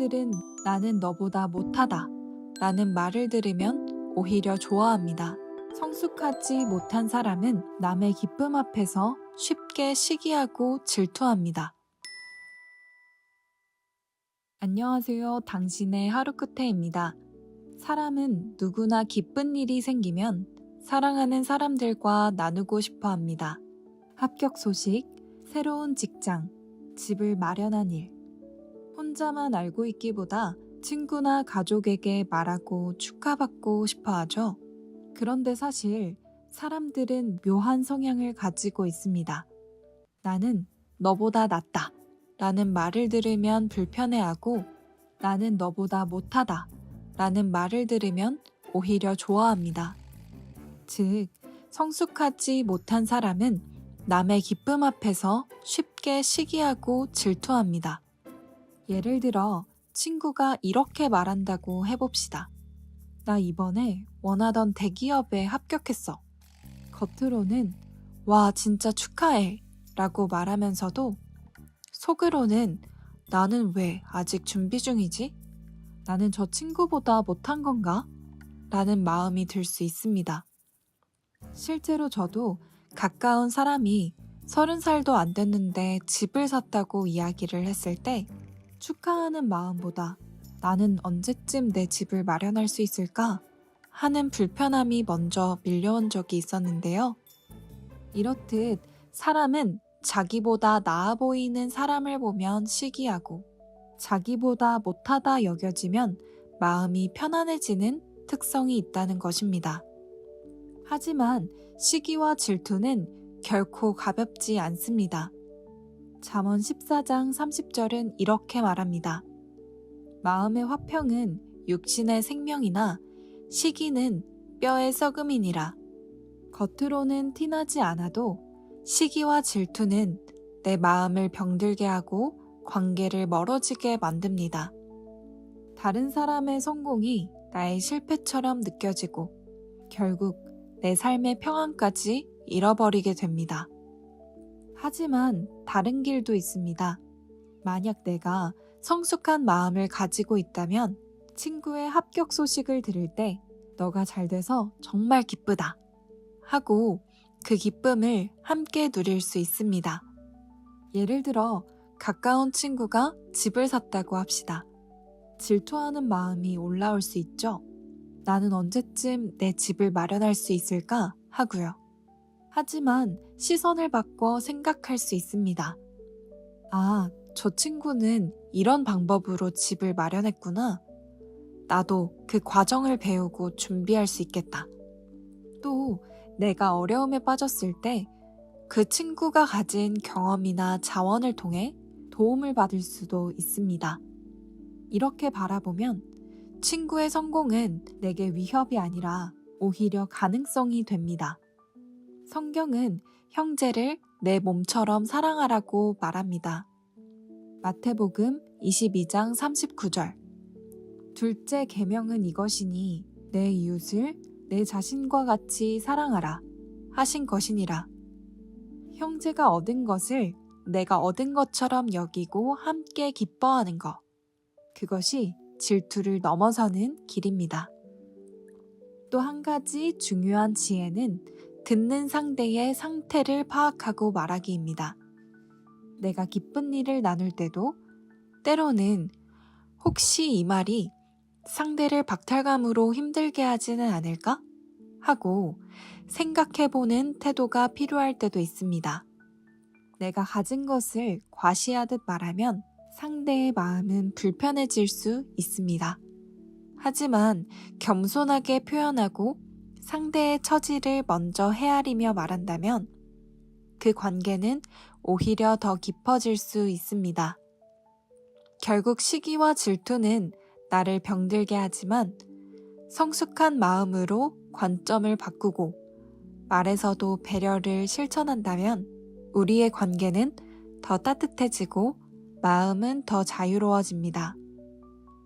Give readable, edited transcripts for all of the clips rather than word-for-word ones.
사람들은 나는 너보다 못하다 라는 말을 들으면 오히려 좋아합니다. 성숙하지 못한 사람은 남의 기쁨 앞에서 쉽게 시기하고 질투합니다. 안녕하세요. 당신의 하루 끝에입니다. 사람은 누구나 기쁜 일이 생기면 사랑하는 사람들과 나누고 싶어 합니다. 합격 소식, 새로운 직장, 집을 마련한 일. 혼자만 알고 있기보다 친구나 가족에게 말하고 축하받고 싶어 하죠. 그런데 사실 사람들은 묘한 성향을 가지고 있습니다. 나는 너보다 낫다 라는 말을 들으면 불편해하고 나는 너보다 못하다 라는 말을 들으면 오히려 좋아합니다. 즉, 성숙하지 못한 사람은 남의 기쁨 앞에서 쉽게 시기하고 질투합니다. 예를 들어 친구가 이렇게 말한다고 해봅시다. 나 이번에 원하던 대기업에 합격했어. 겉으로는 와 진짜 축하해 라고 말하면서도 속으로는 나는 왜 아직 준비 중이지? 나는 저 친구보다 못한 건가? 라는 마음이 들 수 있습니다. 실제로 저도 가까운 사람이 30살도 안 됐는데 집을 샀다고 이야기를 했을 때 축하하는 마음보다 나는 언제쯤 내 집을 마련할 수 있을까? 하는 불편함이 먼저 밀려온 적이 있었는데요. 이렇듯 사람은 자기보다 나아 보이는 사람을 보면 시기하고 자기보다 못하다 여겨지면 마음이 편안해지는 특성이 있다는 것입니다. 하지만 시기와 질투는 결코 가볍지 않습니다. 잠언 14장 30절은 이렇게 말합니다. 마음의 화평은 육신의 생명이나 시기는 뼈의 썩음이니라. 겉으로는 티나지 않아도 시기와 질투는 내 마음을 병들게 하고 관계를 멀어지게 만듭니다. 다른 사람의 성공이 나의 실패처럼 느껴지고 결국 내 삶의 평안까지 잃어버리게 됩니다. 하지만 다른 길도 있습니다. 만약 내가 성숙한 마음을 가지고 있다면 친구의 합격 소식을 들을 때 너가 잘 돼서 정말 기쁘다 하고 그 기쁨을 함께 누릴 수 있습니다. 예를 들어 가까운 친구가 집을 샀다고 합시다. 질투하는 마음이 올라올 수 있죠. 나는 언제쯤 내 집을 마련할 수 있을까 하고요. 하지만 시선을 바꿔 생각할 수 있습니다. 아, 저 친구는 이런 방법으로 집을 마련했구나. 나도 그 과정을 배우고 준비할 수 있겠다. 또 내가 어려움에 빠졌을 때 그 친구가 가진 경험이나 자원을 통해 도움을 받을 수도 있습니다. 이렇게 바라보면 친구의 성공은 내게 위협이 아니라 오히려 가능성이 됩니다. 성경은 형제를 내 몸처럼 사랑하라고 말합니다. 마태복음 22장 39절. 둘째 계명은 이것이니 내 이웃을 내 자신과 같이 사랑하라 하신 것이니라. 형제가 얻은 것을 내가 얻은 것처럼 여기고 함께 기뻐하는 것. 그것이 질투를 넘어서는 길입니다. 또 한 가지 중요한 지혜는 듣는 상대의 상태를 파악하고 말하기입니다. 내가 기쁜 일을 나눌 때도 때로는 혹시 이 말이 상대를 박탈감으로 힘들게 하지는 않을까? 하고 생각해보는 태도가 필요할 때도 있습니다. 내가 가진 것을 과시하듯 말하면 상대의 마음은 불편해질 수 있습니다. 하지만 겸손하게 표현하고 상대의 처지를 먼저 헤아리며 말한다면 그 관계는 오히려 더 깊어질 수 있습니다. 결국 시기와 질투는 나를 병들게 하지만 성숙한 마음으로 관점을 바꾸고 말에서도 배려를 실천한다면 우리의 관계는 더 따뜻해지고 마음은 더 자유로워집니다.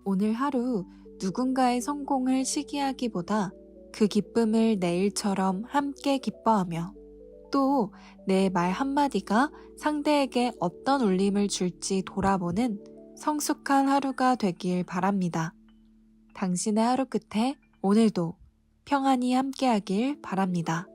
오늘 하루 누군가의 성공을 시기하기보다 그 기쁨을 내일처럼 함께 기뻐하며 또 내 말 한마디가 상대에게 어떤 울림을 줄지 돌아보는 성숙한 하루가 되길 바랍니다. 당신의 하루 끝에 오늘도 평안히 함께하길 바랍니다.